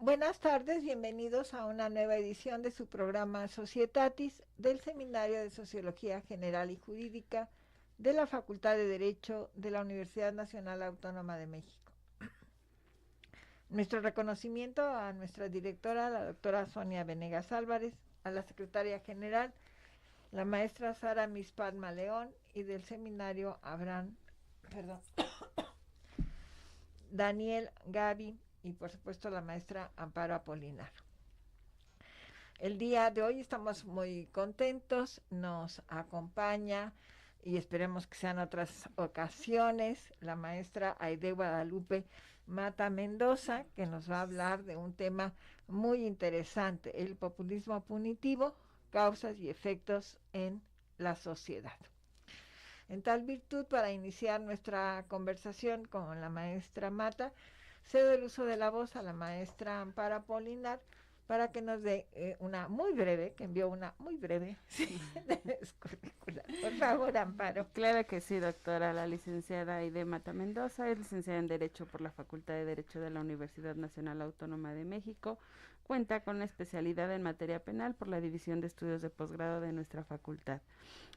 Buenas tardes, bienvenidos a una nueva edición de su programa Societatis del Seminario de Sociología General y Jurídica de la Facultad de Derecho de la Universidad Nacional Autónoma de México. Nuestro reconocimiento a nuestra directora, la doctora Sonia Venegas Álvarez, a la secretaria general, la maestra Sara Mispadma León, y del seminario Daniel Gaby, y por supuesto la maestra Amparo Apolinar. El día de hoy estamos muy contentos, nos acompaña, y esperemos que sean otras ocasiones, la maestra Aide Guadalupe Mata Mendoza, que nos va a hablar de un tema muy interesante: el populismo punitivo, causas y efectos en la sociedad. En tal virtud, para iniciar nuestra conversación con la maestra Mata, cedo el uso de la voz a la maestra Amparo Apolinar para que nos dé una muy breve, que envió una muy breve, sí, curricular. Por favor, Amparo. Claro que sí, doctora. La licenciada Aide Mata Mendoza es licenciada en Derecho por la Facultad de Derecho de la Universidad Nacional Autónoma de México. Cuenta con una especialidad en materia penal por la División de Estudios de Posgrado de nuestra facultad.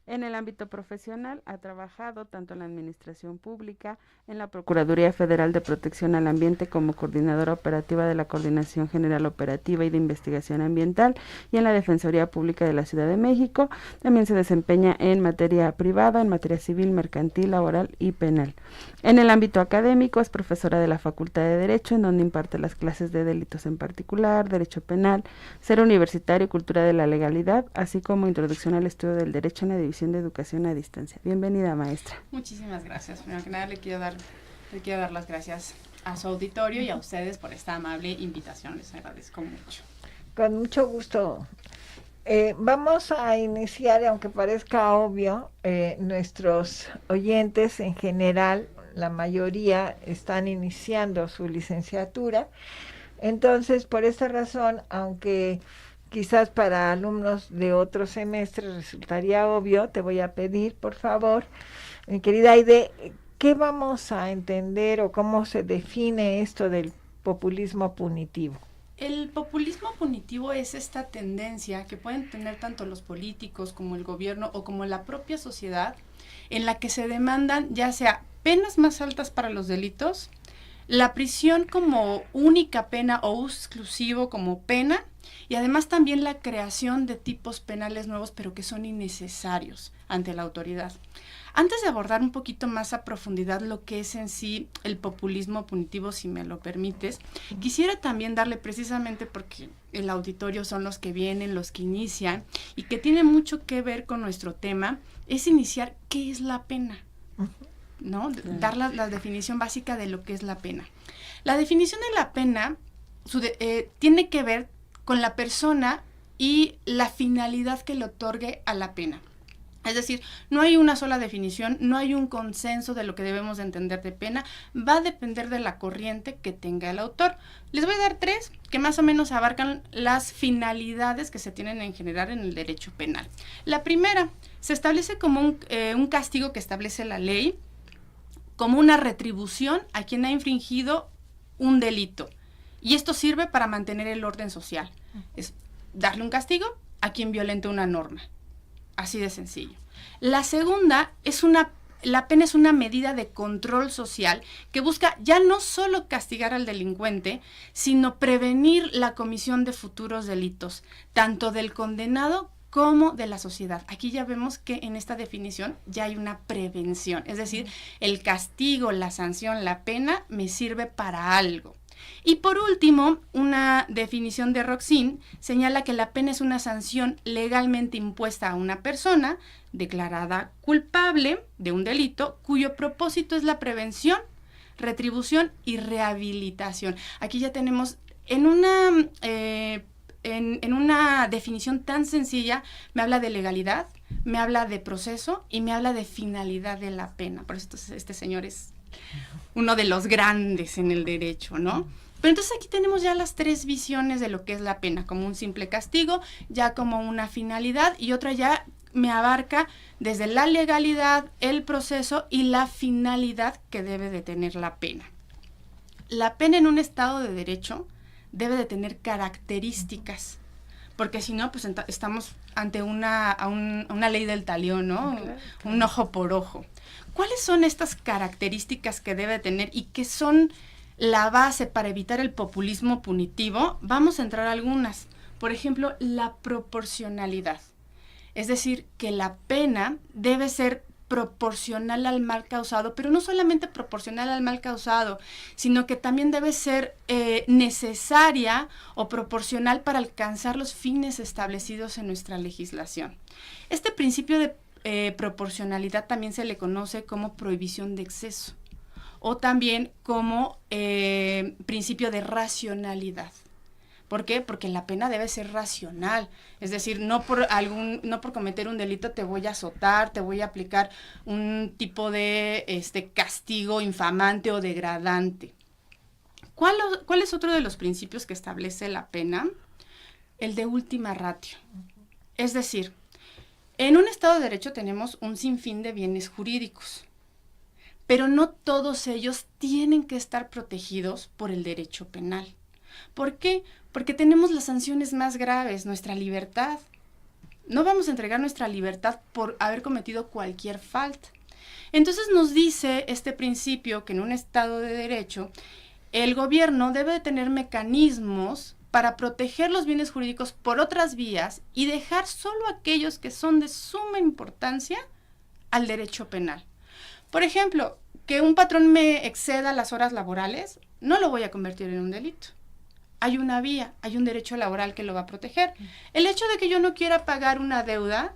En el ámbito profesional ha trabajado tanto en la Administración Pública, en la Procuraduría Federal de Protección al Ambiente como coordinadora operativa de la Coordinación General Operativa y de Investigación Ambiental, y en la Defensoría Pública de la Ciudad de México. También se desempeña en materia privada, en materia civil, mercantil, laboral y penal. En el ámbito académico es profesora de la Facultad de Derecho, en donde imparte las clases de delitos en particular, derecho penal, ser universitario y cultura de la legalidad, así como introducción al estudio del derecho en la División de Educación a Distancia. Bienvenida, maestra. Muchísimas gracias. Primero que nada, le quiero dar las gracias a su auditorio y a ustedes por esta amable invitación. Les agradezco mucho. Con mucho gusto. Vamos a iniciar, aunque parezca obvio, nuestros oyentes en general, la mayoría están iniciando su licenciatura. Entonces, por esta razón, aunque quizás para alumnos de otros semestres resultaría obvio, te voy a pedir, por favor, mi querida Aide, ¿qué vamos a entender o cómo se define esto del populismo punitivo? El populismo punitivo es esta tendencia que pueden tener tanto los políticos como el gobierno o como la propia sociedad, en la que se demandan ya sea penas más altas para los delitos, la prisión como única pena o uso exclusivo como pena, y además también la creación de tipos penales nuevos, pero que son innecesarios ante la autoridad. Antes de abordar un poquito más a profundidad lo que es en sí el populismo punitivo, si me lo permites, quisiera también darle, precisamente porque el auditorio son los que vienen, los que inician, y que tiene mucho que ver con nuestro tema, es iniciar qué es la pena, ¿no? Dar la definición básica de lo que es la pena. La definición de la pena tiene que ver con la persona y la finalidad que le otorgue a la pena. Es decir, no hay una sola definición, no hay un consenso de lo que debemos de entender de pena, va a depender de la corriente que tenga el autor. Les voy a dar 3 que más o menos abarcan las finalidades que se tienen en general en el derecho penal. La primera, se establece como un castigo que establece la ley, como una retribución a quien ha infringido un delito. Y esto sirve para mantener el orden social. Es darle un castigo a quien violente una norma. Así de sencillo. La segunda la pena es una medida de control social que busca ya no solo castigar al delincuente, sino prevenir la comisión de futuros delitos, tanto del condenado como de la sociedad. Aquí ya vemos que en esta definición ya hay una prevención, es decir, el castigo, la sanción, la pena me sirve para algo. Y por último, una definición de Roxin señala que la pena es una sanción legalmente impuesta a una persona declarada culpable de un delito cuyo propósito es la prevención, retribución y rehabilitación. Aquí ya tenemos en una definición tan sencilla, me habla de legalidad, me habla de proceso y me habla de finalidad de la pena. Por eso este señor es uno de los grandes en el derecho, ¿no? Pero entonces aquí tenemos ya las 3 visiones de lo que es la pena, como un simple castigo, ya como una finalidad, y otra ya me abarca desde la legalidad, el proceso y la finalidad que debe de tener la pena. La pena en un Estado de Derecho debe de tener características, porque si no, pues estamos ante una ley del talión, ¿no? Claro. Un ojo por ojo. ¿Cuáles son estas características que debe tener y que son la base para evitar el populismo punitivo? Vamos a entrar a algunas. Por ejemplo, la proporcionalidad. Es decir, que la pena debe ser proporcional al mal causado, pero no solamente proporcional al mal causado, sino que también debe ser necesaria o proporcional para alcanzar los fines establecidos en nuestra legislación. Este principio de proporcionalidad también se le conoce como prohibición de exceso o también como principio de racionalidad. ¿Por qué? Porque la pena debe ser racional, es decir, no por cometer un delito te voy a azotar, te voy a aplicar un tipo de castigo infamante o degradante. ¿Cuál es otro de los principios que establece la pena? El de última ratio. Es decir, en un Estado de Derecho tenemos un sinfín de bienes jurídicos, pero no todos ellos tienen que estar protegidos por el derecho penal. ¿Por qué? Porque tenemos las sanciones más graves, nuestra libertad. No vamos a entregar nuestra libertad por haber cometido cualquier falta. Entonces nos dice este principio que en un Estado de Derecho, el gobierno debe de tener mecanismos para proteger los bienes jurídicos por otras vías y dejar solo aquellos que son de suma importancia al derecho penal. Por ejemplo, que un patrón me exceda las horas laborales, no lo voy a convertir en un delito. Hay una vía, hay un derecho laboral que lo va a proteger. El hecho de que yo no quiera pagar una deuda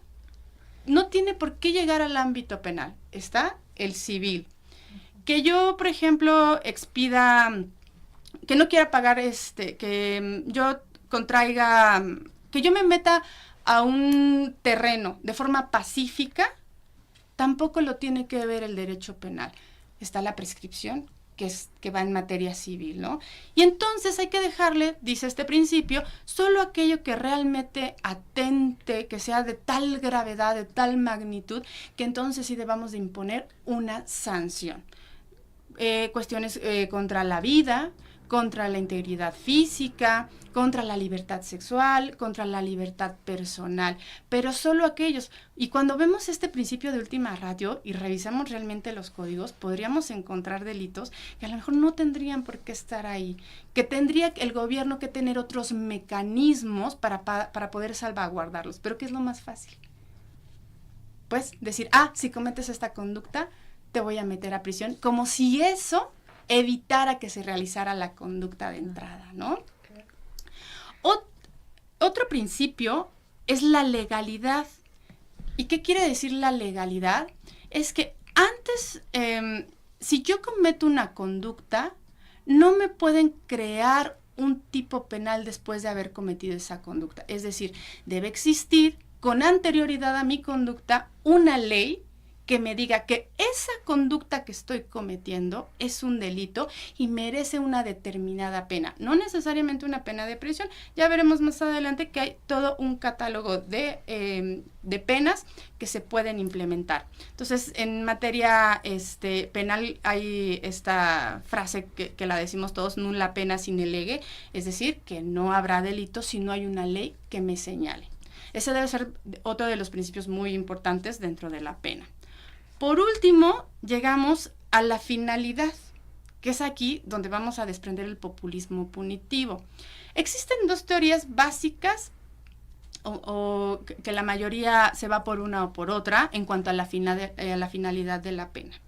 no tiene por qué llegar al ámbito penal. Está el civil. Que yo, por ejemplo, expida, que no quiera pagar, que yo contraiga, que yo me meta a un terreno de forma pacífica, tampoco lo tiene que ver el derecho penal. Está la prescripción, que va en materia civil, ¿no? Y entonces hay que dejarle, dice este principio, solo aquello que realmente atente, que sea de tal gravedad, de tal magnitud, que entonces sí debamos de imponer una sanción. Cuestiones contra la vida, contra la integridad física, contra la libertad sexual, contra la libertad personal, pero solo aquellos. Y cuando vemos este principio de última ratio y revisamos realmente los códigos, podríamos encontrar delitos que a lo mejor no tendrían por qué estar ahí, que tendría el gobierno que tener otros mecanismos para poder salvaguardarlos. Pero ¿qué es lo más fácil? Pues decir, si cometes esta conducta, te voy a meter a prisión, como si eso evitara que se realizara la conducta de entrada, ¿no? Otro principio es la legalidad. ¿Y qué quiere decir la legalidad? Es que antes, si yo cometo una conducta, no me pueden crear un tipo penal después de haber cometido esa conducta. Es decir, debe existir con anterioridad a mi conducta una ley que me diga que esa conducta que estoy cometiendo es un delito y merece una determinada pena. No necesariamente una pena de prisión. Ya veremos más adelante que hay todo un catálogo de penas que se pueden implementar. Entonces, en materia penal hay esta frase que la decimos todos, nulla pena sine lege, es decir, que no habrá delito si no hay una ley que me señale. Ese debe ser otro de los principios muy importantes dentro de la pena. Por último, llegamos a la finalidad, que es aquí donde vamos a desprender el populismo punitivo. Existen dos teorías básicas, o que la mayoría se va por una o por otra, en cuanto a la finalidad de la pena.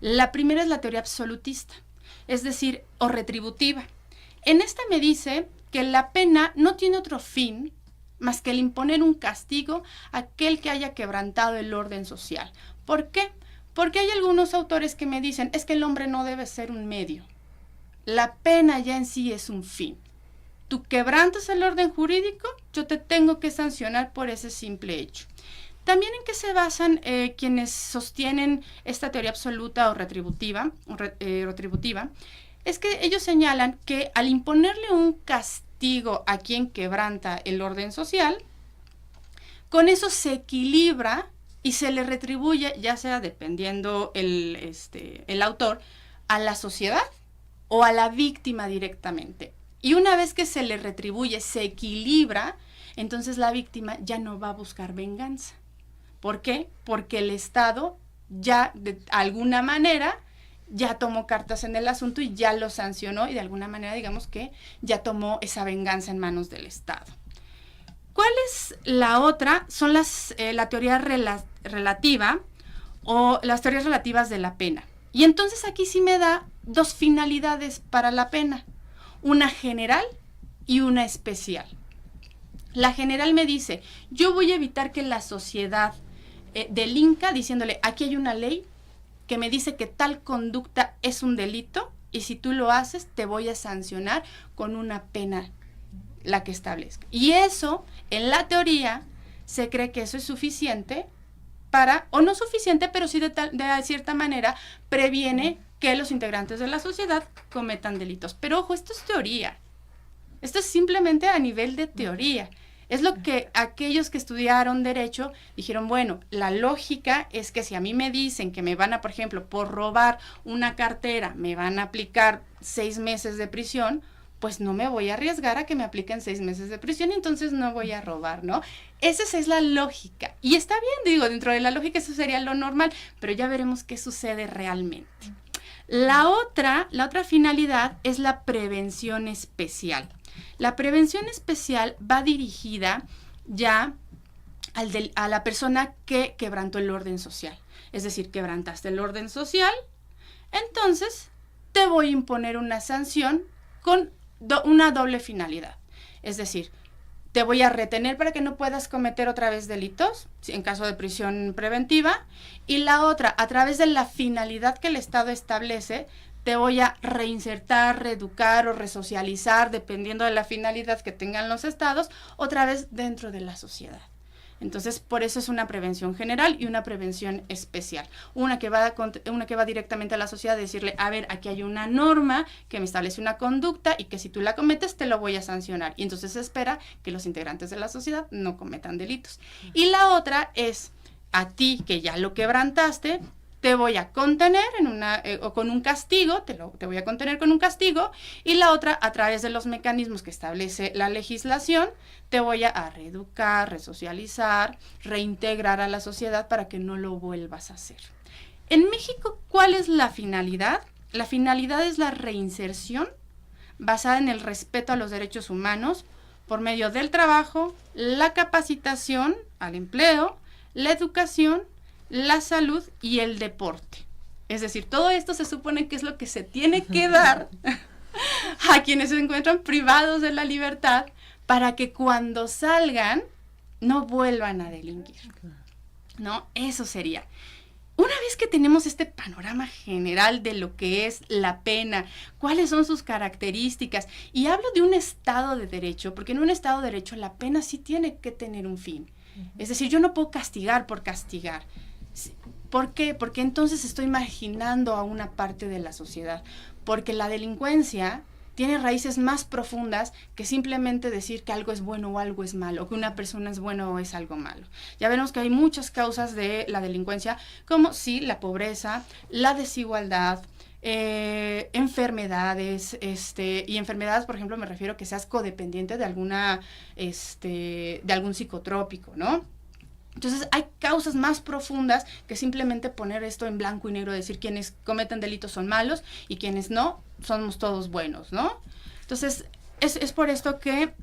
La primera es la teoría absolutista, es decir, o retributiva. En esta me dice que la pena no tiene otro fin más que el imponer un castigo a aquel que haya quebrantado el orden social. ¿Por qué? Porque hay algunos autores que me dicen, es que el hombre no debe ser un medio. La pena ya en sí es un fin. Tú quebrantas el orden jurídico, yo te tengo que sancionar por ese simple hecho. También en qué se basan quienes sostienen esta teoría absoluta o retributiva, es que ellos señalan que al imponerle un castigo a quien quebranta el orden social, con eso se equilibra y se le retribuye, ya sea dependiendo el autor, a la sociedad o a la víctima directamente. Y una vez que se le retribuye, se equilibra, entonces la víctima ya no va a buscar venganza. ¿Por qué? Porque el Estado ya de alguna manera ya tomó cartas en el asunto y ya lo sancionó y de alguna manera digamos que ya tomó esa venganza en manos del Estado. ¿Cuál es la otra? Son la teoría relativa o las teorías relativas de la pena. Y entonces aquí sí me da dos finalidades para la pena, una general y una especial. La general me dice, yo voy a evitar que la sociedad delinca diciéndole, aquí hay una ley que me dice que tal conducta es un delito y si tú lo haces te voy a sancionar con una pena la que establezca. Y eso, en la teoría, se cree que eso es suficiente para, o no suficiente, pero sí de cierta manera previene que los integrantes de la sociedad cometan delitos. Pero ojo, esto es teoría. Esto es simplemente a nivel de teoría. Es lo que aquellos que estudiaron derecho dijeron, bueno, la lógica es que si a mí me dicen que me van a, por ejemplo, por robar una cartera, me van a aplicar 6 meses de prisión, pues no me voy a arriesgar a que me apliquen 6 meses de prisión y entonces no voy a robar, ¿no? Esa es la lógica. Y está bien, digo, dentro de la lógica eso sería lo normal, pero ya veremos qué sucede realmente. La otra finalidad es la prevención especial. La prevención especial va dirigida ya a la persona que quebrantó el orden social. Es decir, quebrantaste el orden social, entonces te voy a imponer una sanción con una doble finalidad. Es decir, te voy a retener para que no puedas cometer otra vez delitos, en caso de prisión preventiva, y la otra, a través de la finalidad que el Estado establece, te voy a reinsertar, reeducar o resocializar, dependiendo de la finalidad que tengan los estados, otra vez dentro de la sociedad. Entonces, por eso es una prevención general y una prevención especial. Una que va directamente a la sociedad, decirle, a ver, aquí hay una norma que me establece una conducta y que si tú la cometes, te lo voy a sancionar. Y entonces se espera que los integrantes de la sociedad no cometan delitos. Y la otra es, a ti que ya lo quebrantaste, te voy a contener o con un castigo, te voy a contener con un castigo, y la otra, a través de los mecanismos que establece la legislación, te voy a reeducar, resocializar, reintegrar a la sociedad para que no lo vuelvas a hacer. En México, ¿cuál es la finalidad? La finalidad es la reinserción basada en el respeto a los derechos humanos por medio del trabajo, la capacitación al empleo, la educación, la salud y el deporte. Es decir, todo esto se supone que es lo que se tiene que dar a quienes se encuentran privados de la libertad para que cuando salgan no vuelvan a delinquir, ¿no? Eso sería. Una vez que tenemos este panorama general de lo que es la pena, cuáles son sus características, y hablo de un Estado de Derecho, porque en un Estado de Derecho la pena sí tiene que tener un fin. Es decir, yo no puedo castigar por castigar. ¿Por qué? Porque entonces estoy marginando a una parte de la sociedad, porque la delincuencia tiene raíces más profundas que simplemente decir que algo es bueno o algo es malo, o que una persona es buena o es algo malo. Ya veremos que hay muchas causas de la delincuencia, como sí, la pobreza, la desigualdad, enfermedades, y enfermedades, por ejemplo, me refiero a que seas codependiente de de algún psicotrópico, ¿no? Entonces hay causas más profundas que simplemente poner esto en blanco y negro, decir quienes cometen delitos son malos y quienes no, somos todos buenos, ¿no? Entonces es por esto que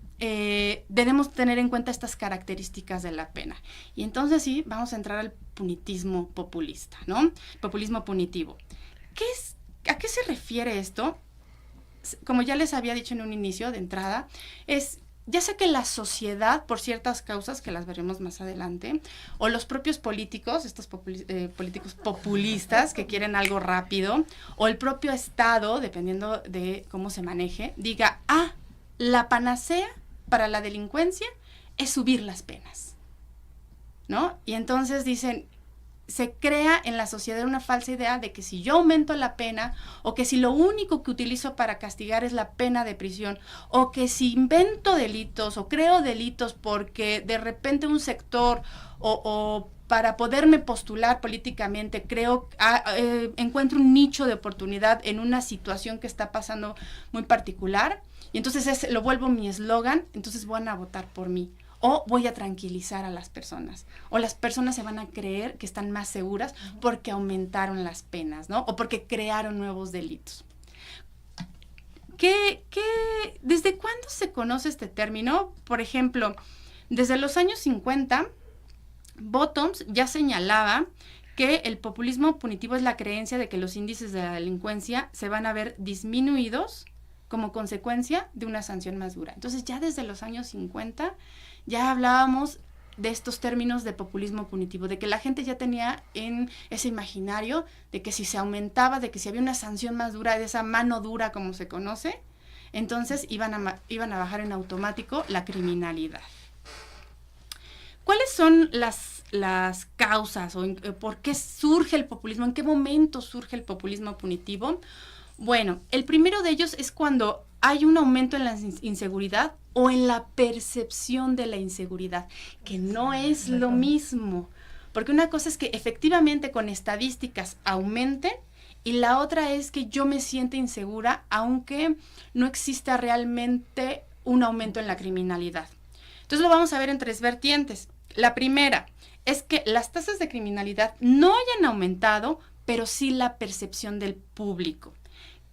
debemos tener en cuenta estas características de la pena. Y entonces sí, vamos a entrar al punitismo populista, ¿no? Populismo punitivo. ¿A qué se refiere esto? Como ya les había dicho en un inicio de entrada, ya sea que la sociedad, por ciertas causas, que las veremos más adelante, o los propios políticos, estos políticos populistas que quieren algo rápido, o el propio Estado, dependiendo de cómo se maneje, diga, la panacea para la delincuencia es subir las penas, ¿no? Y entonces dicen, se crea en la sociedad una falsa idea de que si yo aumento la pena, o que si lo único que utilizo para castigar es la pena de prisión, o que si invento delitos o creo delitos porque de repente un sector o para poderme postular políticamente, encuentro un nicho de oportunidad en una situación que está pasando muy particular, y entonces lo vuelvo mi eslogan, entonces van a votar por mí, o voy a tranquilizar a las personas, o las personas se van a creer que están más seguras porque aumentaron las penas, ¿no? O porque crearon nuevos delitos. ¿Desde cuándo se conoce este término? Por ejemplo, desde los años 50, Bottoms ya señalaba que el populismo punitivo es la creencia de que los índices de la delincuencia se van a ver disminuidos como consecuencia de una sanción más dura. Entonces, ya desde los años 50 ya hablábamos de estos términos de populismo punitivo, de que la gente ya tenía en ese imaginario de que si se aumentaba, de que si había una sanción más dura, de esa mano dura como se conoce, entonces iban a bajar en automático la criminalidad. ¿Cuáles son las causas o por qué surge el populismo? ¿En qué momento surge el populismo punitivo? Bueno, el primero de ellos es cuando hay un aumento en la inseguridad o en la percepción de la inseguridad, que no es lo mismo, porque una cosa es que efectivamente con estadísticas aumenten y la otra es que yo me sienta insegura aunque no exista realmente un aumento en la criminalidad. Entonces lo vamos a ver en tres vertientes. La primera es que las tasas de criminalidad no hayan aumentado, pero sí la percepción del público.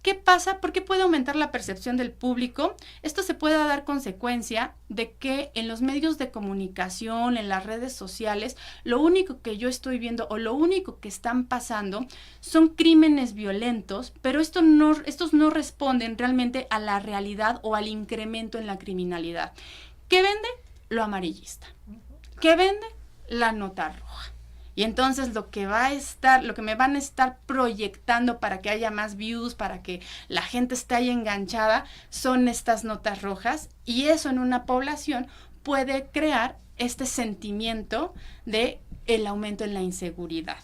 ¿Qué pasa? ¿Por qué puede aumentar la percepción del público? Esto se puede dar consecuencia de que en los medios de comunicación, en las redes sociales, lo único que yo estoy viendo o lo único que están pasando son crímenes violentos, pero estos no responden realmente a la realidad o al incremento en la criminalidad. ¿Qué vende? Lo amarillista. ¿Qué vende? La nota roja. Y entonces lo que me van a estar proyectando para que haya más views, para que la gente esté ahí enganchada, son estas notas rojas, y eso en una población puede crear este sentimiento de el aumento en la inseguridad.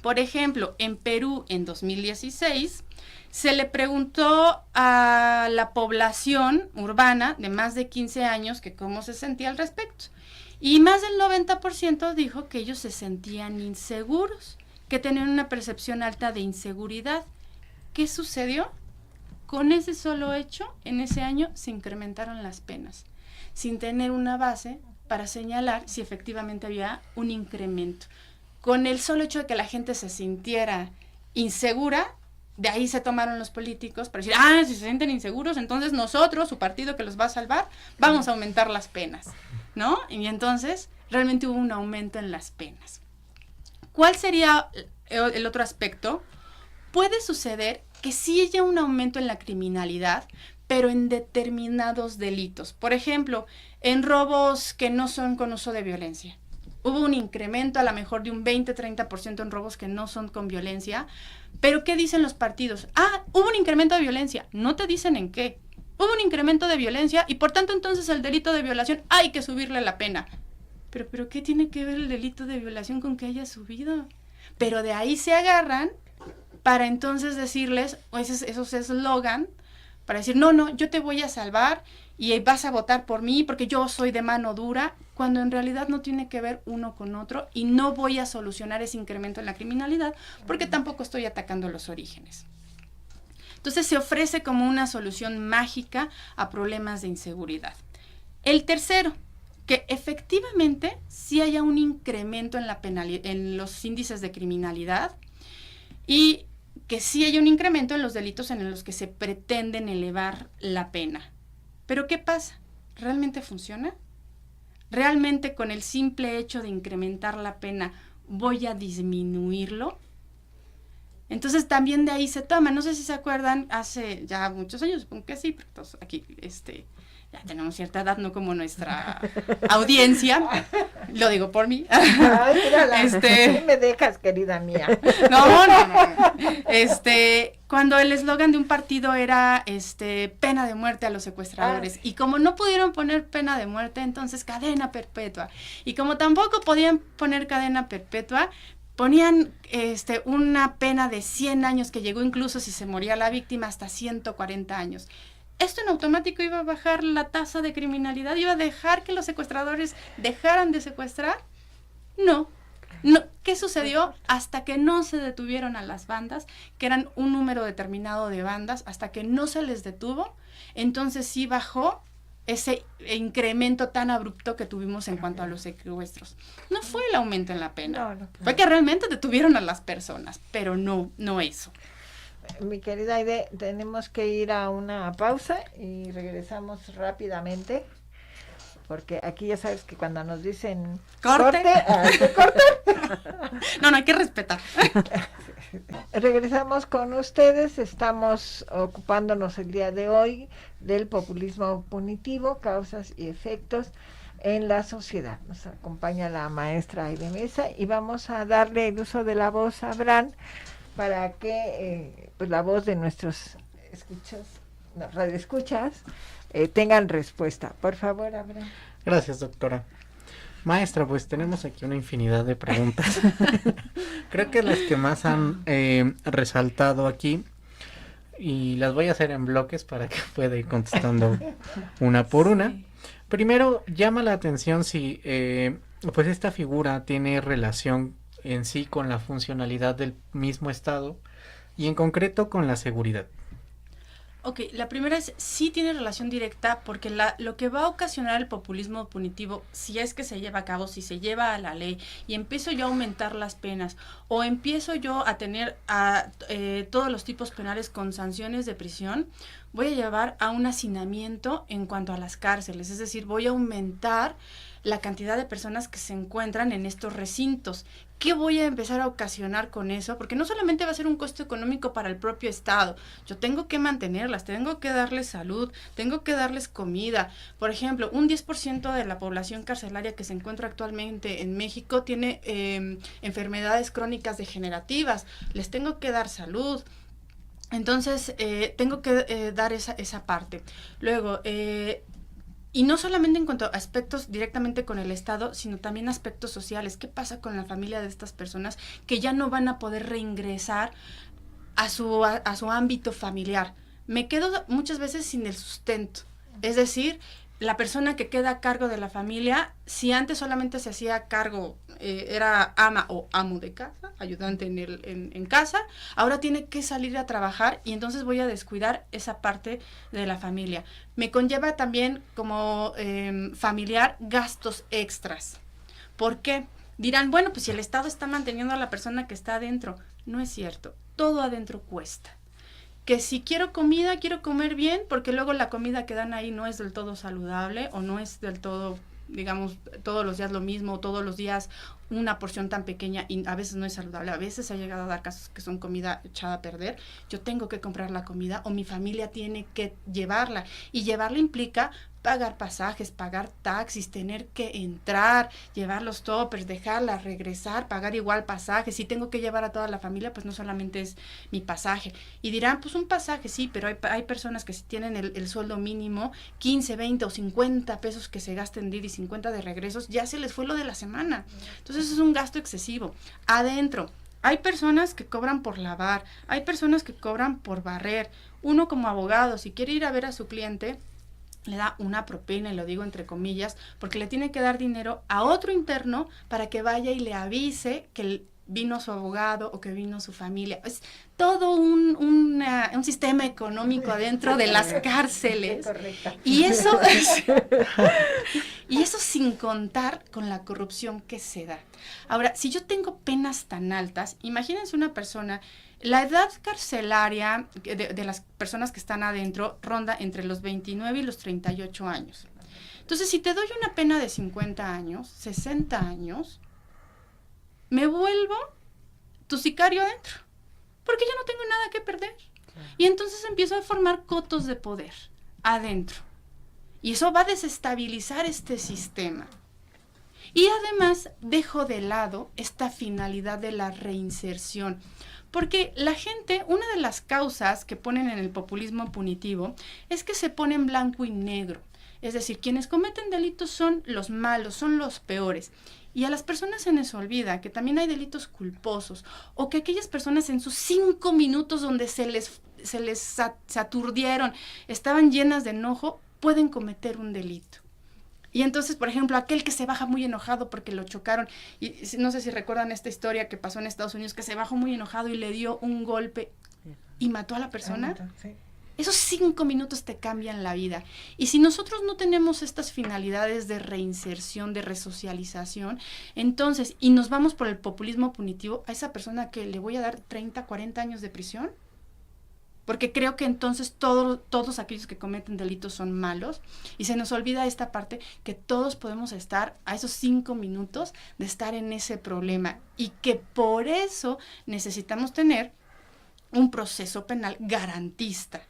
Por ejemplo, en Perú en 2016 se le preguntó a la población urbana de más de 15 años que cómo se sentía al respecto. Y más del 90% dijo que ellos se sentían inseguros, que tenían una percepción alta de inseguridad. ¿Qué sucedió? Con ese solo hecho, en ese año se incrementaron las penas, sin tener una base para señalar si efectivamente había un incremento. Con el solo hecho de que la gente se sintiera insegura, de ahí se tomaron los políticos para decir, si se sienten inseguros, entonces nosotros, su partido que los va a salvar, vamos a aumentar las penas, ¿no? Y entonces realmente hubo un aumento en las penas. ¿Cuál sería el otro aspecto? Puede suceder que sí haya un aumento en la criminalidad, pero en determinados delitos. Por ejemplo, en robos que no son con uso de violencia. Hubo un incremento a lo mejor de un 20-30% en robos que no son con violencia. Pero ¿qué dicen los partidos? Hubo un incremento de violencia. No te dicen en qué. Hubo un incremento de violencia y por tanto entonces el delito de violación hay que subirle la pena. Pero ¿qué tiene que ver el delito de violación con que haya subido? Pero de ahí se agarran para entonces decirles, esos eslogan, para decir, no, yo te voy a salvar y vas a votar por mí porque yo soy de mano dura, cuando en realidad no tiene que ver uno con otro y no voy a solucionar ese incremento en la criminalidad porque tampoco estoy atacando los orígenes. Entonces se ofrece como una solución mágica a problemas de inseguridad. El tercero, que efectivamente sí haya un incremento en los índices de criminalidad y que sí haya un incremento en los delitos en los que se pretenden elevar la pena. Pero ¿qué pasa? ¿Realmente funciona? ¿Realmente con el simple hecho de incrementar la pena voy a disminuirlo? Entonces también de ahí se toma, no sé si se acuerdan, hace ya muchos años, supongo que sí, porque todos aquí ya tenemos cierta edad, no como nuestra audiencia, lo digo por mí. Ay, mírala, ¿qué me dejas, querida mía? No. Cuando el eslogan de un partido era pena de muerte a los secuestradores, y como no pudieron poner pena de muerte, entonces cadena perpetua, y como tampoco podían poner cadena perpetua, ponían una pena de 100 años que llegó incluso si se moría la víctima hasta 140 años. ¿Esto en automático iba a bajar la tasa de criminalidad? ¿Iba a dejar que los secuestradores dejaran de secuestrar? No, No, ¿qué sucedió? Hasta que no se detuvieron a las bandas, que eran un número determinado de bandas, hasta que no se les detuvo, entonces sí bajó ese incremento tan abrupto que tuvimos en cuanto a los secuestros. No fue el aumento en la pena, fue que realmente detuvieron a las personas, pero no eso. Mi querida Aide, tenemos que ir a una pausa y regresamos rápidamente, porque aquí ya sabes que cuando nos dicen corte, corte. No, hay que respetar. Regresamos con ustedes, estamos ocupándonos el día de hoy del populismo punitivo, causas y efectos en la sociedad. Nos acompaña la maestra Aide Mesa y vamos a darle el uso de la voz a Bran para que pues la voz de nuestros radioescuchas tengan respuesta. Por favor, Abraham. Gracias, doctora. Maestra, pues tenemos aquí una infinidad de preguntas. Creo que las que más han resaltado aquí, y las voy a hacer en bloques para que pueda ir contestando una por una. Sí. Primero, llama la atención si pues esta figura tiene relación en sí con la funcionalidad del mismo Estado y en concreto con la seguridad. Ok, la primera es, sí tiene relación directa porque lo que va a ocasionar el populismo punitivo, si es que se lleva a cabo, si se lleva a la ley y empiezo yo a aumentar las penas o empiezo yo a tener todos los tipos penales con sanciones de prisión, voy a llevar a un hacinamiento en cuanto a las cárceles, es decir, voy a aumentar la cantidad de personas que se encuentran en estos recintos. ¿Qué voy a empezar a ocasionar con eso? Porque no solamente va a ser un costo económico para el propio Estado, yo tengo que mantenerlas, tengo que darles salud, tengo que darles comida. Por ejemplo, un 10% de la población carcelaria que se encuentra actualmente en México tiene enfermedades crónicas degenerativas, les tengo que dar salud. Entonces, tengo que dar esa parte. Luego, y no solamente en cuanto a aspectos directamente con el Estado, sino también aspectos sociales. ¿Qué pasa con la familia de estas personas que ya no van a poder reingresar a su ámbito familiar? Me quedo muchas veces sin el sustento. Es decir, la persona que queda a cargo de la familia, si antes solamente se hacía cargo, era ama o amo de casa, ayudante en casa, ahora tiene que salir a trabajar y entonces voy a descuidar esa parte de la familia. Me conlleva también como familiar gastos extras. ¿Por qué? Dirán, bueno, pues si el Estado está manteniendo a la persona que está adentro. No es cierto, todo adentro cuesta. Que si quiero comida, quiero comer bien, porque luego la comida que dan ahí no es del todo saludable o no es del todo, digamos, todos los días lo mismo, todos los días una porción tan pequeña y a veces no es saludable, a veces ha llegado a dar casos que son comida echada a perder. Yo tengo que comprar la comida o mi familia tiene que llevarla y llevarla implica pagar pasajes, pagar taxis, tener que entrar, llevar los toppers, dejarla, regresar, pagar igual pasajes. Si tengo que llevar a toda la familia, pues no solamente es mi pasaje. Y dirán, pues un pasaje sí, pero hay personas que si tienen el sueldo mínimo, 15, 20 o 50 pesos que se gasten de ida y 50 de regresos, ya se les fue lo de la semana. Entonces es un gasto excesivo. Adentro, hay personas que cobran por lavar, hay personas que cobran por barrer. Uno como abogado, si quiere ir a ver a su cliente, le da una propina, y lo digo entre comillas, porque le tiene que dar dinero a otro interno para que vaya y le avise que vino su abogado o que vino su familia. Es todo un sistema económico adentro de las cárceles. Y eso sin contar con la corrupción que se da. Ahora, si yo tengo penas tan altas, imagínense una persona. La edad carcelaria de las personas que están adentro ronda entre los 29 y los 38 años. Entonces, si te doy una pena de 50 años, 60 años, me vuelvo tu sicario adentro, porque ya no tengo nada que perder. Y entonces empiezo a formar cotos de poder adentro. Y eso va a desestabilizar este sistema. Y además dejo de lado esta finalidad de la reinserción. Porque la gente, una de las causas que ponen en el populismo punitivo es que se pone en blanco y negro. Es decir, quienes cometen delitos son los malos, son los peores. Y a las personas se les olvida que también hay delitos culposos o que aquellas personas en sus 5 minutos donde se les aturdieron, estaban llenas de enojo, pueden cometer un delito. Y entonces, por ejemplo, aquel que se baja muy enojado porque lo chocaron, y no sé si recuerdan esta historia que pasó en Estados Unidos, que se bajó muy enojado y le dio un golpe y mató a la persona. Sí. Esos 5 minutos te cambian la vida. Y si nosotros no tenemos estas finalidades de reinserción, de resocialización, entonces, y nos vamos por el populismo punitivo, a esa persona que le voy a dar 30, 40 años de prisión, porque creo que entonces todos aquellos que cometen delitos son malos, y se nos olvida esta parte que todos podemos estar a esos 5 minutos de estar en ese problema, y que por eso necesitamos tener un proceso penal garantista,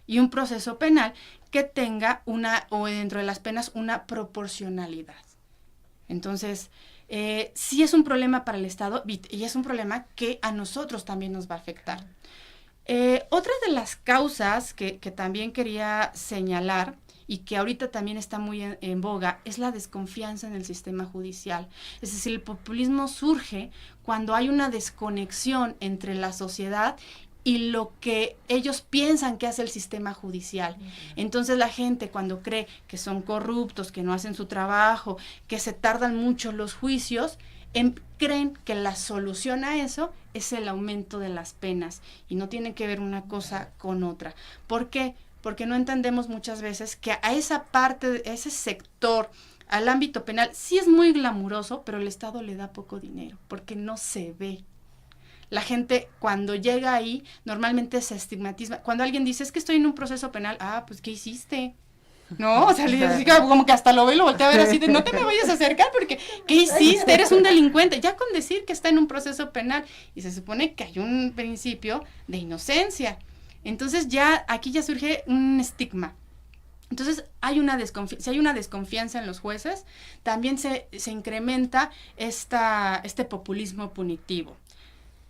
y un proceso penal que tenga o dentro de las penas, una proporcionalidad. Entonces, sí es un problema para el Estado, y es un problema que a nosotros también nos va a afectar. Otra de las causas que también quería señalar, y que ahorita también está muy en boga, es la desconfianza en el sistema judicial. Es decir, el populismo surge cuando hay una desconexión entre la sociedad y lo que ellos piensan que hace el sistema judicial. Entonces la gente, cuando cree que son corruptos, que no hacen su trabajo, que se tardan mucho los juicios, creen que la solución a eso es el aumento de las penas, y no tiene que ver una cosa con otra. ¿Por qué? Porque no entendemos muchas veces que a esa parte, a ese sector, al ámbito penal, sí es muy glamuroso, pero el Estado le da poco dinero, porque no se ve. La gente cuando llega ahí, normalmente se estigmatiza. Cuando alguien dice, es que estoy en un proceso penal, pues ¿qué hiciste? No, o sea, como que hasta lo ve y lo voltea a ver así de, no te me vayas a acercar porque, ¿qué hiciste? Eres un delincuente. Ya con decir que está en un proceso penal, y se supone que hay un principio de inocencia. Entonces aquí ya surge un estigma. Entonces si hay una desconfianza en los jueces, también se incrementa este populismo punitivo.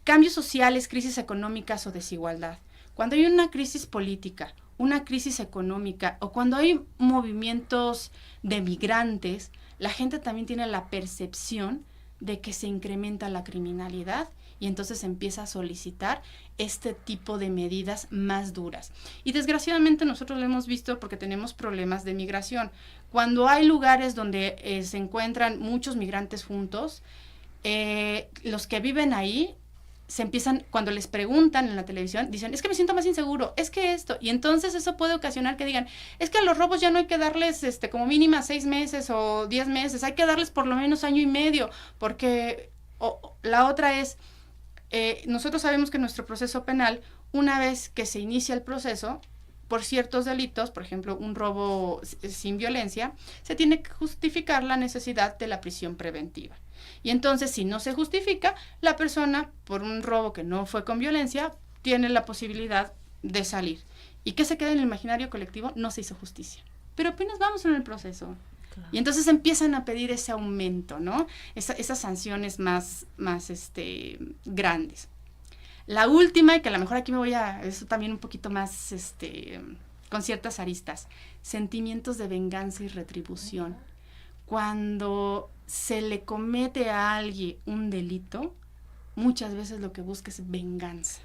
Cambios sociales, crisis económicas o desigualdad. Cuando hay una crisis política, una crisis económica, o cuando hay movimientos de migrantes, la gente también tiene la percepción de que se incrementa la criminalidad, y entonces empieza a solicitar este tipo de medidas más duras. Y desgraciadamente nosotros lo hemos visto porque tenemos problemas de migración. Cuando hay lugares donde se encuentran muchos migrantes juntos, los que viven ahí cuando les preguntan en la televisión, dicen, es que me siento más inseguro, es que esto, y entonces eso puede ocasionar que digan, es que a los robos ya no hay que darles como mínima 6 meses o 10 meses, hay que darles por lo menos 1 año y medio, porque la otra es, nosotros sabemos que nuestro proceso penal, una vez que se inicia el proceso, por ciertos delitos, por ejemplo, un robo sin violencia, se tiene que justificar la necesidad de la prisión preventiva. Y entonces, si no se justifica, la persona, por un robo que no fue con violencia, tiene la posibilidad de salir. ¿Y qué se queda en el imaginario colectivo? No se hizo justicia. Pero apenas vamos en el proceso. Claro. Y entonces empiezan a pedir ese aumento, ¿no? Esas sanciones más grandes. La última, y que a lo mejor aquí me voy a, eso también un poquito más, con ciertas aristas, sentimientos de venganza y retribución. Cuando se le comete a alguien un delito, muchas veces lo que busca es venganza.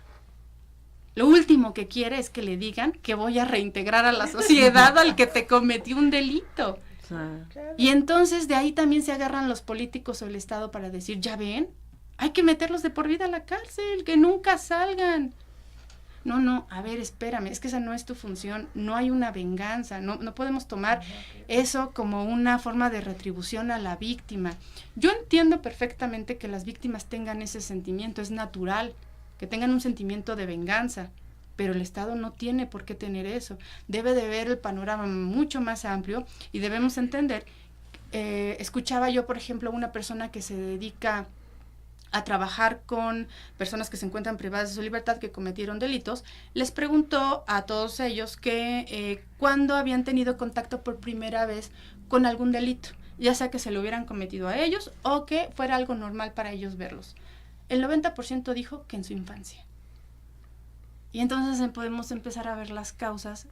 Lo último que quiere es que le digan que voy a reintegrar a la sociedad al que te cometió un delito. Claro. Y entonces de ahí también se agarran los políticos o el Estado para decir, ya ven, hay que meterlos de por vida a la cárcel, que nunca salgan. No, a ver, espérame, es que esa no es tu función, no hay una venganza, no podemos tomar eso como una forma de retribución a la víctima. Yo entiendo perfectamente que las víctimas tengan ese sentimiento, es natural, que tengan un sentimiento de venganza, pero el Estado no tiene por qué tener eso. Debe de ver el panorama mucho más amplio y debemos entender, escuchaba yo, por ejemplo, una persona que se dedica a trabajar con personas que se encuentran privadas de su libertad, que cometieron delitos, les preguntó a todos ellos que cuándo habían tenido contacto por primera vez con algún delito, ya sea que se lo hubieran cometido a ellos o que fuera algo normal para ellos verlos. El 90% dijo que en su infancia. Y entonces podemos empezar a ver las causas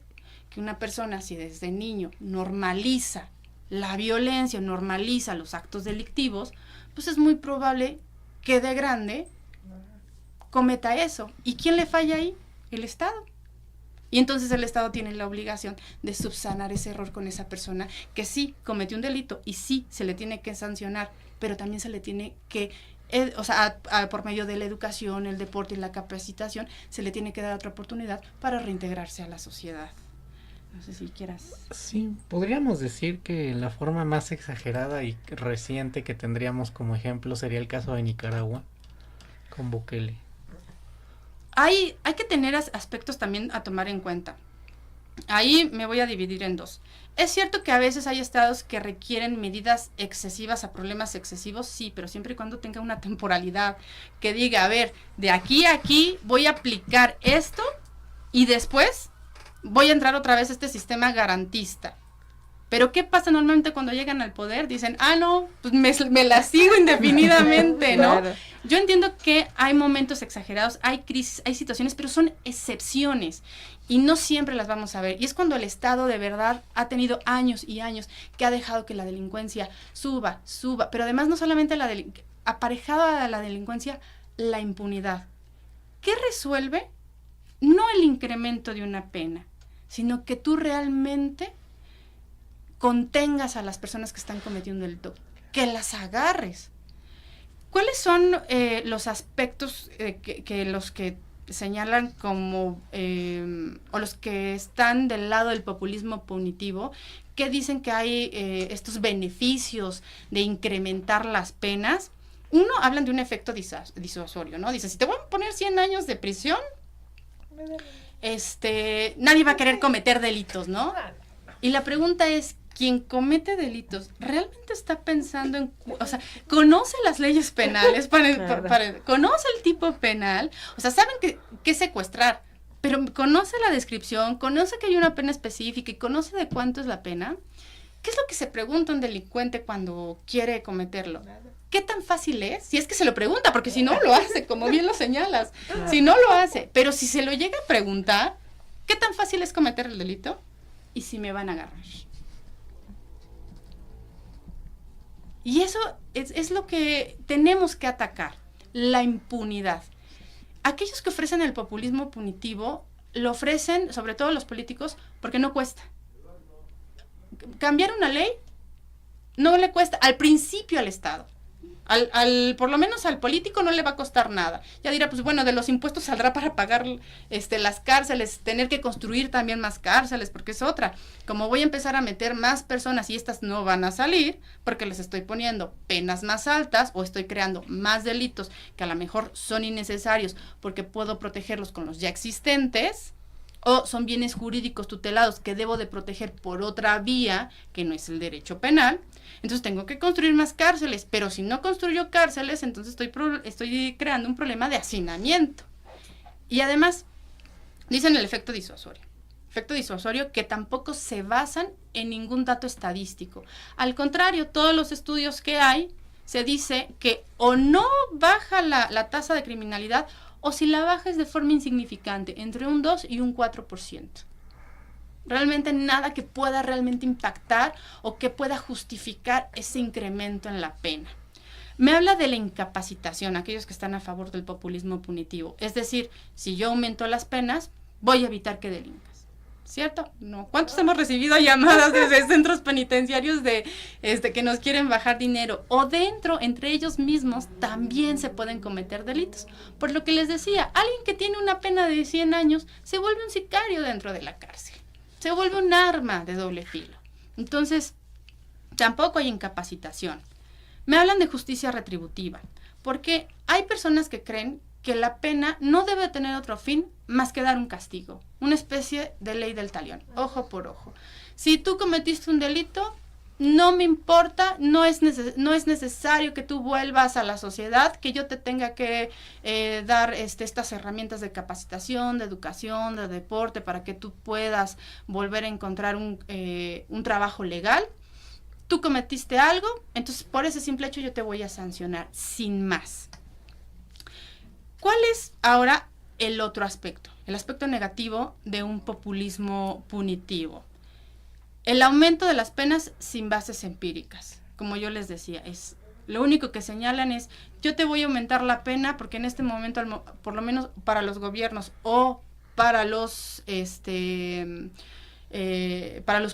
que una persona, si desde niño normaliza la violencia, normaliza los actos delictivos, pues es muy probable que de grande cometa eso. ¿Y quién le falla ahí? El Estado. Y entonces el Estado tiene la obligación de subsanar ese error con esa persona que sí cometió un delito y sí se le tiene que sancionar, pero también se le tiene que, por medio de la educación, el deporte y la capacitación, se le tiene que dar otra oportunidad para reintegrarse a la sociedad. No sé si quieras. Sí, podríamos decir que la forma más exagerada y reciente que tendríamos como ejemplo sería el caso de Nicaragua con Bukele. Hay que tener aspectos también a tomar en cuenta. Ahí me voy a dividir en dos. Es cierto que a veces hay estados que requieren medidas excesivas a problemas excesivos, sí, pero siempre y cuando tenga una temporalidad que diga, a ver, de aquí a aquí voy a aplicar esto y después voy a entrar otra vez a este sistema garantista. Pero ¿qué pasa normalmente cuando llegan al poder? Dicen, no, pues me la sigo indefinidamente, ¿no? Claro. Yo entiendo que hay momentos exagerados, hay crisis, hay situaciones, pero son excepciones y no siempre las vamos a ver. Y es cuando el Estado de verdad ha tenido años y años que ha dejado que la delincuencia suba, pero además no solamente aparejada a la delincuencia, la impunidad. ¿Qué resuelve? No el incremento de una pena, sino que tú realmente contengas a las personas que están cometiendo el delito, que las agarres. ¿Cuáles son los aspectos que los que señalan como, o los que están del lado del populismo punitivo, que dicen que hay estos beneficios de incrementar las penas? Uno, hablan de un efecto disuasorio, ¿no? Dice, si te voy a poner 100 años de prisión, nadie va a querer cometer delitos, ¿no? Y la pregunta es, quien comete delitos realmente está pensando en, conoce las leyes penales, conoce el tipo penal, saben que secuestrar, pero conoce la descripción, conoce que hay una pena específica y conoce de cuánto es la pena. ¿Qué es lo que se pregunta un delincuente cuando quiere cometerlo? ¿Qué tan fácil es? Si es que se lo pregunta, porque si no lo hace, como bien lo señalas, si no lo hace, pero si se lo llega a preguntar, ¿qué tan fácil es cometer el delito? Y si me van a agarrar. Y eso es lo que tenemos que atacar, la impunidad. Aquellos que ofrecen el populismo punitivo, lo ofrecen, sobre todo los políticos, porque no cuesta. Cambiar una ley no le cuesta, al principio al Estado. Por lo menos al político no le va a costar nada. Ya dirá, pues bueno, de los impuestos saldrá para pagar las cárceles, tener que construir también más cárceles, porque es otra. Como voy a empezar a meter más personas y estas no van a salir, porque les estoy poniendo penas más altas o estoy creando más delitos que a lo mejor son innecesarios porque puedo protegerlos con los ya existentes, o son bienes jurídicos tutelados que debo de proteger por otra vía que no es el derecho penal. Entonces tengo que construir más cárceles, pero si no construyo cárceles, entonces estoy creando un problema de hacinamiento. Y además, dicen el efecto disuasorio que tampoco se basan en ningún dato estadístico. Al contrario, todos los estudios que hay, se dice que o no baja la tasa de criminalidad, o si la baja es de forma insignificante, entre un 2 y un 4%. Realmente nada que pueda realmente impactar o que pueda justificar ese incremento en la pena. Me habla de la incapacitación, aquellos que están a favor del populismo punitivo. Es decir, si yo aumento las penas, voy a evitar que delincas. ¿Cierto? No. ¿Cuántos hemos recibido llamadas desde centros penitenciarios de que nos quieren bajar dinero? O dentro, entre ellos mismos, también se pueden cometer delitos. Por lo que les decía, alguien que tiene una pena de 100 años se vuelve un sicario dentro de la cárcel. Se vuelve un arma de doble filo. Entonces, tampoco hay incapacitación. Me hablan de justicia retributiva, porque hay personas que creen que la pena no debe tener otro fin más que dar un castigo, una especie de ley del talión, ojo por ojo. Si tú cometiste un delito, no me importa, no es necesario que tú vuelvas a la sociedad, que yo te tenga que dar estas herramientas de capacitación, de educación, de deporte, para que tú puedas volver a encontrar un trabajo legal. Tú cometiste algo, entonces por ese simple hecho yo te voy a sancionar, sin más. ¿Cuál es ahora el otro aspecto? El aspecto negativo de un populismo punitivo. El aumento de las penas sin bases empíricas. Como yo les decía, lo único que señalan es, yo te voy a aumentar la pena porque en este momento, por lo menos para los gobiernos o para los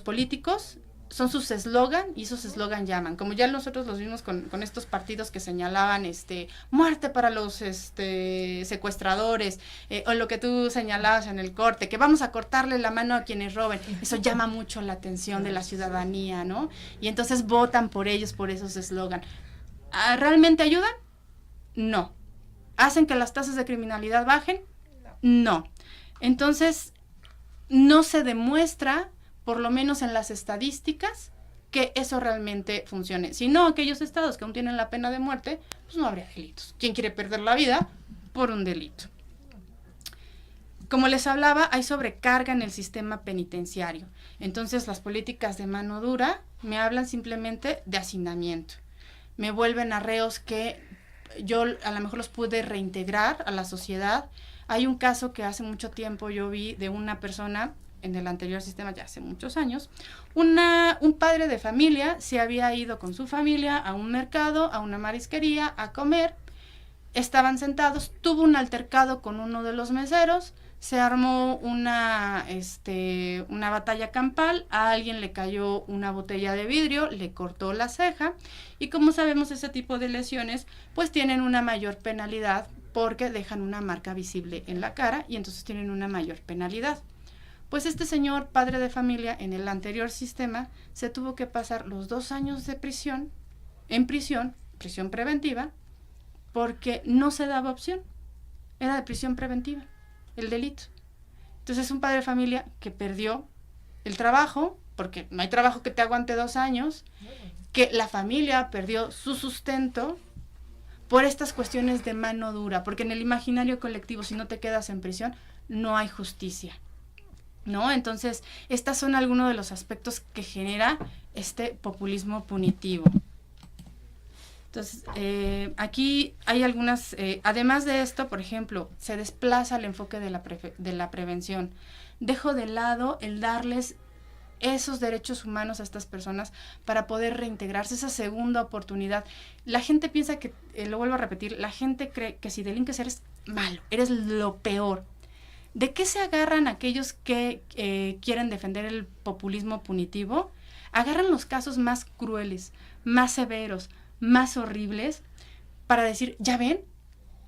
políticos son sus eslogan, y esos eslogan llaman, como ya nosotros los vimos con estos partidos que señalaban muerte para los secuestradores, o lo que tú señalabas en el corte, que vamos a cortarle la mano a quienes roben. Eso llama mucho la atención de la ciudadanía, ¿no? Y entonces votan por ellos, por esos eslogan. ¿Realmente ayudan? No. ¿Hacen que las tasas de criminalidad bajen? No. Entonces, no se demuestra, por lo menos en las estadísticas, que eso realmente funcione. Si no, aquellos estados que aún tienen la pena de muerte, pues no habría delitos. ¿Quién quiere perder la vida por un delito? Como les hablaba, hay sobrecarga en el sistema penitenciario. Entonces, las políticas de mano dura me hablan simplemente de hacinamiento. Me vuelven a reos que yo a lo mejor los pude reintegrar a la sociedad. Hay un caso que hace mucho tiempo yo vi de una persona en el anterior sistema, ya hace muchos años, un padre de familia se había ido con su familia a un mercado, a una marisquería, a comer. Estaban sentados, tuvo un altercado con uno de los meseros, se armó una batalla campal, a alguien le cayó una botella de vidrio, le cortó la ceja, y como sabemos, ese tipo de lesiones pues tienen una mayor penalidad porque dejan una marca visible en la cara y entonces tienen una mayor penalidad. Pues este señor, padre de familia, en el anterior sistema, se tuvo que pasar los 2 años de prisión, prisión preventiva, porque no se daba opción. Era de prisión preventiva el delito. Entonces es un padre de familia que perdió el trabajo, porque no hay trabajo que te aguante 2 años, que la familia perdió su sustento por estas cuestiones de mano dura, porque en el imaginario colectivo, si no te quedas en prisión, no hay justicia, ¿no? Entonces, estos son algunos de los aspectos que genera este populismo punitivo. Entonces, aquí hay algunas, además de esto, por ejemplo, se desplaza el enfoque de la prevención. Dejo de lado el darles esos derechos humanos a estas personas para poder reintegrarse, esa segunda oportunidad. La gente piensa que, lo vuelvo a repetir, la gente cree que si delinques eres malo, eres lo peor. ¿De qué se agarran aquellos que quieren defender el populismo punitivo? Agarran los casos más crueles, más severos, más horribles, para decir, ya ven,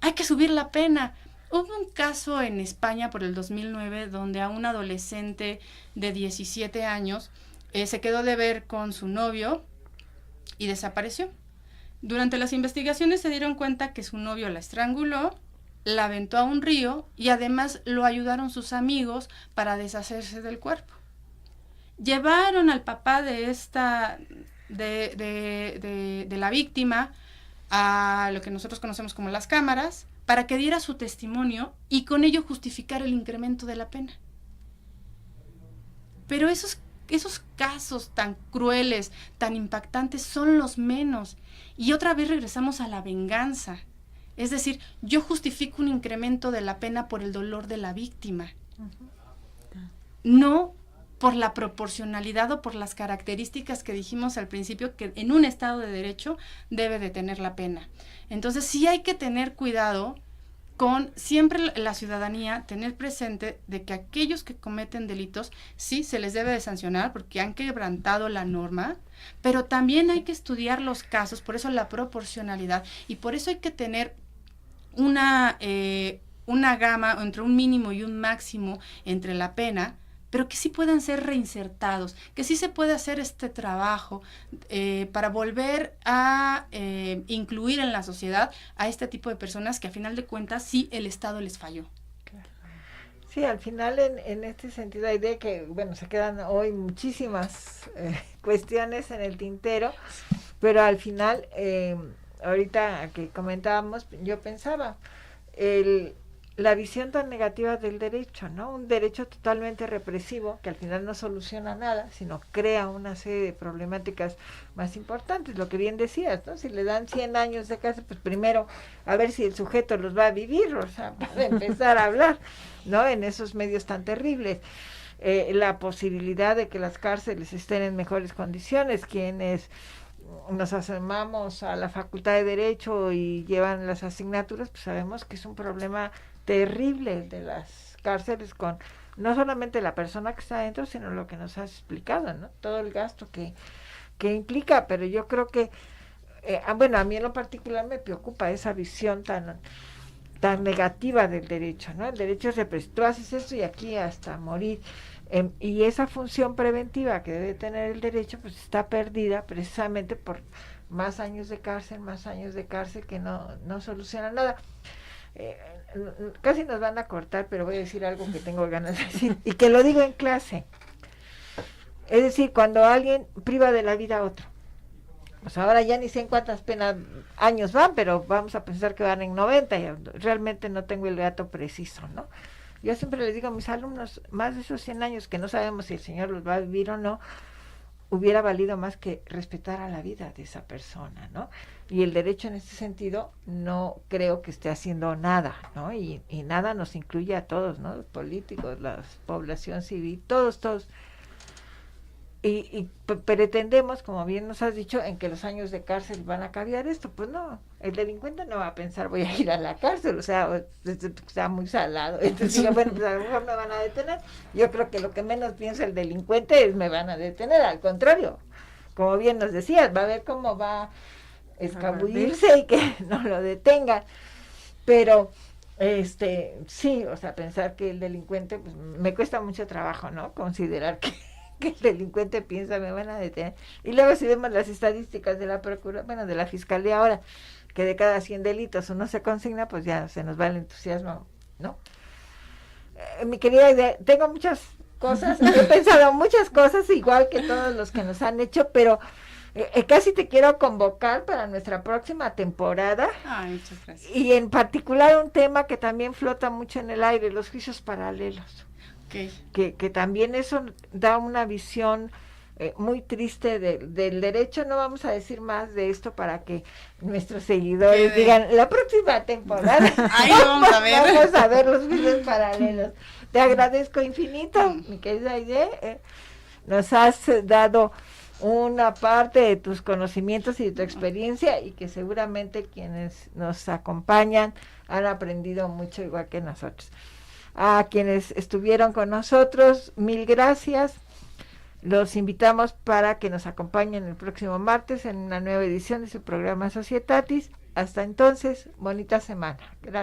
hay que subir la pena. Hubo un caso en España por el 2009 donde a un adolescente de 17 años se quedó de ver con su novio y desapareció. Durante las investigaciones se dieron cuenta que su novio la estranguló, la aventó a un río y además lo ayudaron sus amigos para deshacerse del cuerpo. Llevaron al papá de la víctima a lo que nosotros conocemos como las cámaras para que diera su testimonio y con ello justificar el incremento de la pena. Pero esos casos tan crueles, tan impactantes son los menos. Y otra vez regresamos a la venganza. Es decir, yo justifico un incremento de la pena por el dolor de la víctima, no por la proporcionalidad o por las características que dijimos al principio que en un Estado de Derecho debe de tener la pena. Entonces sí hay que tener cuidado con siempre la ciudadanía, tener presente de que aquellos que cometen delitos sí se les debe de sancionar porque han quebrantado la norma, pero también hay que estudiar los casos, por eso la proporcionalidad, y por eso hay que tener una gama entre un mínimo y un máximo entre la pena, pero que sí puedan ser reinsertados, que sí se puede hacer este trabajo para volver a incluir en la sociedad a este tipo de personas que a final de cuentas sí el Estado les falló. Sí, al final en este sentido hay de que, bueno, se quedan hoy muchísimas cuestiones en el tintero, pero al final, ahorita que comentábamos, yo pensaba, la visión tan negativa del derecho, ¿no? Un derecho totalmente represivo que al final no soluciona nada, sino crea una serie de problemáticas más importantes. Lo que bien decías, ¿no? Si le dan 100 años de cárcel, pues primero a ver si el sujeto los va a vivir, o sea, para empezar a hablar, ¿no? En esos medios tan terribles. La posibilidad de que las cárceles estén en mejores condiciones, quienes nos asomamos a la Facultad de Derecho y llevan las asignaturas, pues sabemos que es un problema terrible de las cárceles con no solamente la persona que está adentro, sino lo que nos has explicado, ¿no? Todo el gasto que implica, pero yo creo que, bueno, a mí en lo particular me preocupa esa visión tan negativa del derecho, ¿no? El derecho es represivo, tú haces esto y aquí hasta morir. Y esa función preventiva que debe tener el derecho, pues está perdida precisamente por más años de cárcel que no solucionan nada. Casi nos van a cortar, pero voy a decir algo que tengo ganas de decir y que lo digo en clase. Es decir, cuando alguien priva de la vida a otro, pues ahora ya ni sé en cuántas años van, pero vamos a pensar que van en 90, y realmente no tengo el dato preciso, ¿no? Yo siempre les digo a mis alumnos, más de esos 100 años que no sabemos si el Señor los va a vivir o no, hubiera valido más que respetar a la vida de esa persona, ¿no? Y el derecho en este sentido no creo que esté haciendo nada, ¿no? Y nada nos incluye a todos, ¿no? Los políticos, la población civil, todos. Y pretendemos, como bien nos has dicho, en que los años de cárcel van a cambiar esto. Pues no, el delincuente no va a pensar voy a ir a la cárcel, o sea, está muy salado. Entonces digo, bueno, pues a lo mejor me van a detener. Yo creo que lo que menos piensa el delincuente es me van a detener, al contrario. Como bien nos decías, va a ver cómo va a escabullirse y que no lo detengan. Pero sí, o sea, pensar que el delincuente, pues me cuesta mucho trabajo, ¿no? Considerar que el delincuente piensa me van a detener. Y luego si vemos las estadísticas de la de la Fiscalía ahora, que de cada 100 delitos uno se consigna, pues ya se nos va el entusiasmo, ¿no? Mi querida idea, tengo muchas cosas, he pensado muchas cosas, igual que todos los que nos han hecho, pero casi te quiero convocar para nuestra próxima temporada. Ay, muchas gracias. Y en particular un tema que también flota mucho en el aire, los juicios paralelos. Okay. Que también eso da una visión muy triste del derecho. No vamos a decir más de esto para que nuestros seguidores digan la próxima temporada ahí vamos a ver los juicios paralelos. Te agradezco infinito, mi querida Aide, nos has dado una parte de tus conocimientos y de tu experiencia, y que seguramente quienes nos acompañan han aprendido mucho igual que nosotros. A quienes estuvieron con nosotros, mil gracias. Los invitamos para que nos acompañen el próximo martes en una nueva edición de su programa Societatis. Hasta entonces, bonita semana. Gracias.